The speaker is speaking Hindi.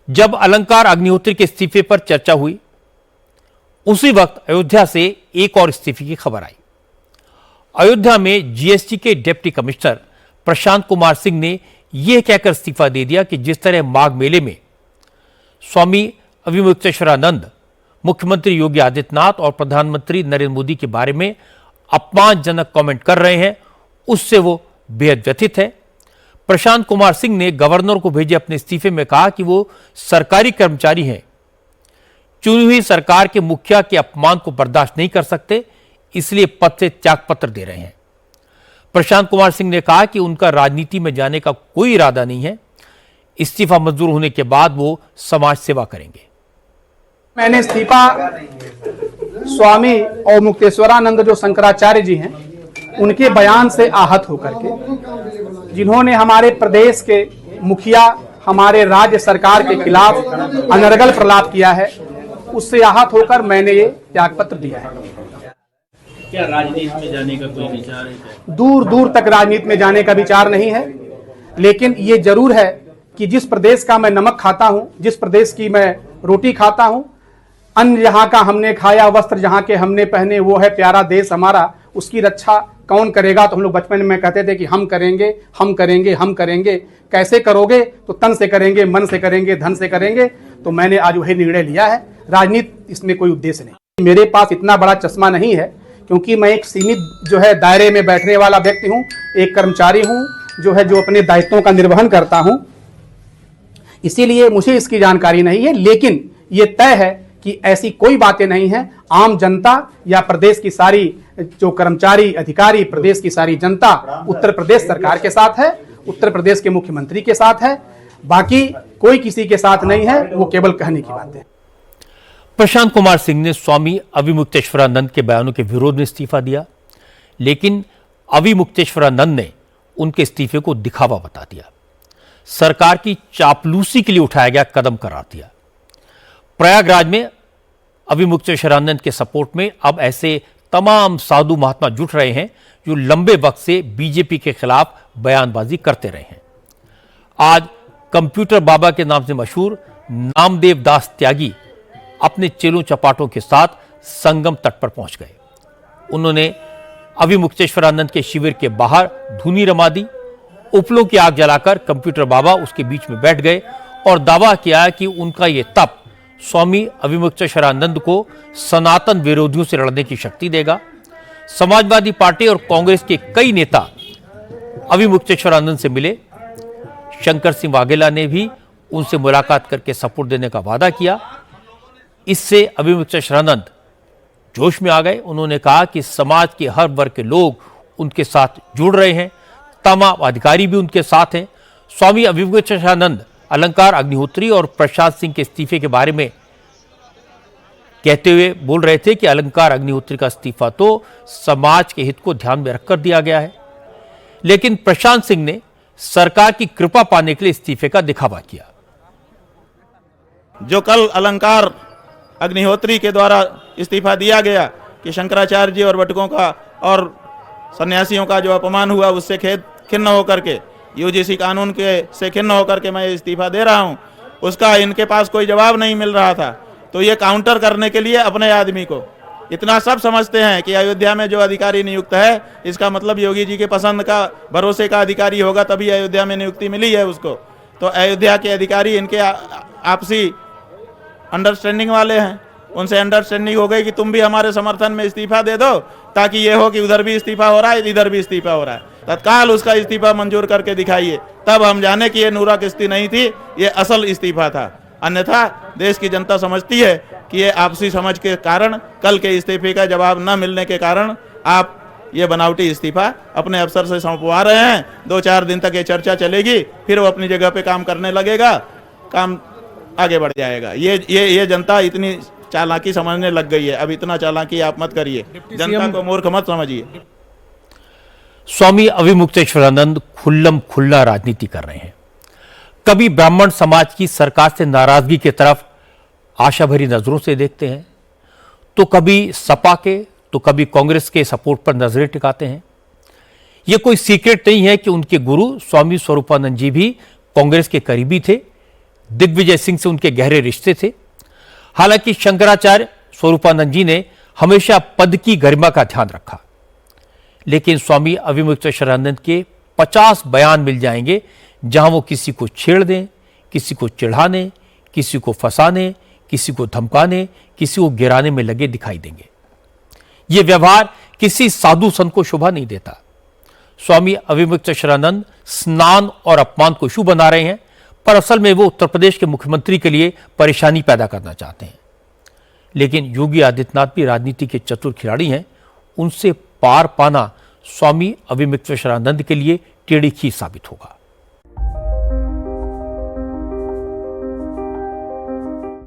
जब अलंकार अग्निहोत्री के इस्तीफे पर चर्चा हुई, उसी वक्त अयोध्या से एक और इस्तीफे की खबर आई। अयोध्या में जीएसटी के डिप्टी कमिश्नर प्रशांत कुमार सिंह ने यह कहकर इस्तीफा दे दिया कि जिस तरह माघ मेले में स्वामी अविमुक्तेश्वरानंद मुख्यमंत्री योगी आदित्यनाथ और प्रधानमंत्री नरेंद्र मोदी के बारे में अपमानजनक कमेंट कर रहे हैं, उससे वो बेहद व्यथित है। प्रशांत कुमार सिंह ने गवर्नर को भेजे अपने इस्तीफे में कहा कि वो सरकारी कर्मचारी हैं, चुनी हुई सरकार के मुखिया के अपमान को बर्दाश्त नहीं कर सकते, इसलिए पद से त्यागपत्र दे रहे हैं। प्रशांत कुमार सिंह ने कहा कि उनका राजनीति में जाने का कोई इरादा नहीं है, इस्तीफा मंजूर होने के बाद वो समाज सेवा करेंगे। मैंने इस्तीफा स्वामी और मुक्तेश्वरानंद जो शंकराचार्य जी हैं उनके बयान से आहत होकर के, जिन्होंने हमारे प्रदेश के मुखिया हमारे राज्य सरकार के खिलाफ अनर्गल प्रलाप किया है, उससे आहत होकर मैंने ये त्यागपत्र दिया है। क्या राजनीति में जाने का कोई विचार है? दूर दूर तक राजनीति में जाने का विचार नहीं है, लेकिन ये जरूर है कि जिस प्रदेश का मैं नमक खाता हूं, जिस प्रदेश की मैं रोटी खाता हूं, अन्न जहां का हमने खाया, वस्त्र जहां के हमने पहने, वो है प्यारा देश हमारा, उसकी रक्षा कौन करेगा? तो हम लोग बचपन में कहते थे कि हम करेंगे, हम करेंगे, हम करेंगे। कैसे करोगे? तो तन से करेंगे, मन से करेंगे, धन से करेंगे। तो मैंने आज वही निर्णय लिया है। राजनीति इसमें कोई उद्देश्य नहीं। मेरे पास इतना बड़ा चश्मा नहीं है, क्योंकि मैं एक सीमित जो है दायरे में बैठने वाला व्यक्ति हूं, एक कर्मचारी हूं जो अपने दायित्वों का निर्वहन करता हूं, इसीलिए मुझे इसकी जानकारी नहीं है। लेकिन ये तय है कि ऐसी कोई बातें नहीं है। आम जनता या प्रदेश की सारी जो कर्मचारी अधिकारी, प्रदेश की सारी जनता उत्तर प्रदेश सरकार के साथ है, उत्तर प्रदेश के मुख्यमंत्री के साथ है, बाकी कोई किसी के साथ नहीं है। वो केवल कहने की बात है। प्रशांत कुमार सिंह ने स्वामी अविमुक्तेश्वरानंद के बयानों के विरोध में इस्तीफा दिया, लेकिन अविमुक्तेश्वरानंद ने उनके इस्तीफे को दिखावा बता दिया, सरकार की चापलूसी के लिए उठाया गया कदम करार दिया। प्रयागराज में अविमुक्तेश्वरानंद के सपोर्ट में अब ऐसे तमाम साधु महात्मा जुट रहे हैं जो लंबे वक्त से बीजेपी के खिलाफ बयानबाजी करते रहे हैं। आज कंप्यूटर बाबा के नाम से मशहूर नामदेव दास त्यागी अपने चेलों चपाटों के साथ संगम तट पर पहुंच गए। उन्होंने अविमुक्तेश्वरानंद के शिविर के बाहर धुनी रमा दी, उपलों की आग जलाकर कंप्यूटर बाबा उसके बीच में बैठ गए और दावा किया कि उनका यह तप स्वामी अविमुक्तेश्वरानंद को सनातन विरोधियों से लड़ने की शक्ति देगा। समाजवादी पार्टी और कांग्रेस के कई नेता अविमुक्तेश्वरानंद से मिले। शंकर सिंह वाघेला ने भी उनसे मुलाकात करके सपोर्ट देने का वादा किया। इससे अविमुक्तेश्वरानंद जोश में आ गए। उन्होंने कहा कि समाज के हर वर्ग के लोग उनके साथ जुड़ रहे हैं, तमाम अधिकारी भी उनके साथ हैं। स्वामी अविमुक्तेश्वरानंद अलंकार अग्निहोत्री और प्रशांत सिंह के इस्तीफे के बारे में कहते हुए बोल रहे थे कि अलंकार अग्निहोत्री का इस्तीफा तो समाज के हित को ध्यान में रखकर दिया गया है, लेकिन प्रशांत सिंह ने सरकार की कृपा पाने के लिए इस्तीफे का दिखावा किया। जो कल अलंकार अग्निहोत्री के द्वारा इस्तीफा दिया गया कि शंकराचार्य जी और बटुकों का और सन्यासियों का जो अपमान हुआ, उससे खिन्न होकर के यूजीसी कानून के से खिन्न होकर के मैं इस्तीफा दे रहा हूं, उसका इनके पास कोई जवाब नहीं मिल रहा था। तो ये काउंटर करने के लिए अपने आदमी को, इतना सब समझते हैं कि अयोध्या में जो अधिकारी नियुक्त है, इसका मतलब योगी जी के पसंद का, भरोसे का अधिकारी होगा, तभी अयोध्या में नियुक्ति मिली है उसको। तो अयोध्या के अधिकारी इनके आपसी अंडरस्टैंडिंग वाले हैं, उनसे अंडरस्टैंडिंग हो गई कि तुम भी हमारे समर्थन में इस्तीफा दे दो, ताकि ये हो कि उधर भी इस्तीफा हो रहा है, इधर भी इस्तीफा हो रहा है। तत्काल उसका इस्तीफा मंजूर करके दिखाइए, तब हम जाने कि ये नूरा किस्ती नहीं थी, ये असल इस्तीफा था। अन्यथा देश की जनता समझती है कि ये आपसी समझ के कारण, कल के इस्तीफे का जवाब न मिलने के कारण आप ये बनावटी इस्तीफा अपने अफसर से सौंपवा रहे हैं। 2-4 दिन तक ये चर्चा चलेगी, फिर वो अपनी जगह पे काम करने लगेगा, काम आगे बढ़ जाएगा। ये जनता इतनी चालाकी समझने लग गई है। अब इतना चालाकी आप मत करिए, जनता को मूर्ख मत समझिए। स्वामी अविमुक्तेश्वरानंद खुल्लम खुल्ला राजनीति कर रहे हैं। कभी ब्राह्मण समाज की सरकार से नाराजगी की तरफ आशा भरी नजरों से देखते हैं, तो कभी सपा के, तो कभी कांग्रेस के सपोर्ट पर नजरें टिकाते हैं। यह कोई सीक्रेट नहीं है कि उनके गुरु स्वामी स्वरूपानंद जी भी कांग्रेस के करीबी थे, दिग्विजय सिंह से उनके गहरे रिश्ते थे। हालांकि शंकराचार्य स्वरूपानंद जी ने हमेशा पद की गरिमा का ध्यान रखा, लेकिन स्वामी अविमुक्तेश्वरानंद के 50 बयान मिल जाएंगे जहां वो किसी को छेड़ दें, किसी को चिढ़ाने, किसी को फंसाने, किसी को धमकाने, किसी को गिराने में लगे दिखाई देंगे। ये व्यवहार किसी साधु संत को शोभा नहीं देता। स्वामी अविमुक्तेश्वरानंद स्नान और अपमान को इशू बना रहे हैं, पर असल में वो उत्तर प्रदेश के मुख्यमंत्री के लिए परेशानी पैदा करना चाहते हैं। लेकिन योगी आदित्यनाथ भी राजनीति के चतुर खिलाड़ी हैं, उनसे पार पाना स्वामी अविमुक्तेश्वरानंद के लिए टेढ़ी खीर साबित होगा।